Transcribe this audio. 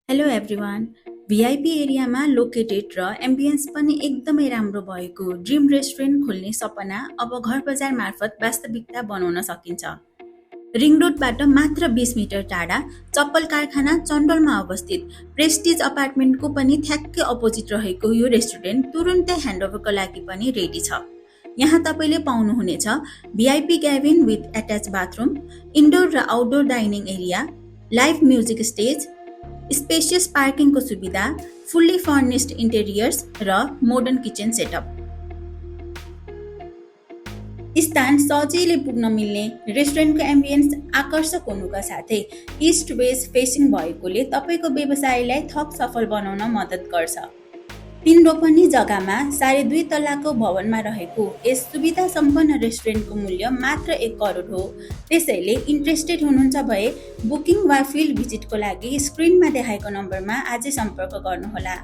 Hello everyone. VIP एरियामा located र ambience पनि एकदमै राम्रो भएको ड्रिम रेस्टुरेन्ट खोल्ने सपना अब घर बजार मार्फत वास्तविकता बनाउन सकिन्छ। रिङ रोडबाट मात्र 20 मिटर टाढा चप्पल कारखाना चण्डलमा अवस्थित प्रेस्टिज अपार्टमेन्टको पनि ठ्याक्कै अपोजिट रहेको यो रेस्टुरेन्ट तुरुन्तै ह्यान्डओभरको लागि पनि रेडी छ। यहाँ तपाईँले पाउनुहुनेछ VIP cabin with attach bathroom, indoor र outdoor dining area, live music stage, spacious पार्किङको सुविधा, फुल्ली फर्निस्ड इन्टेरियर्स र मोडर्न किचन सेटअप। स्थान सजिलै पुग्न मिल्ने रेस्टुरेन्टको एम्बियन्स आकर्षक हुनुका साथै इस्ट वेस्ट फेसिङ भएकोले तपाईँको व्यवसायलाई थप सफल बनाउन मद्दत गर्छ। 3 रोपनी जग्गामा 2.5 तलाको भवनमा रहेको यस सुविधा सम्पन्न रेस्टुरेन्टको मूल्य मात्र 1 करोड हो। त्यसैले इन्ट्रेस्टेड हुनुहुन्छ भए बुकिङ वा फिल्ड भिजिटको लागि स्क्रिनमा देखाएको नम्बरमा आजै सम्पर्क गर्नुहोला।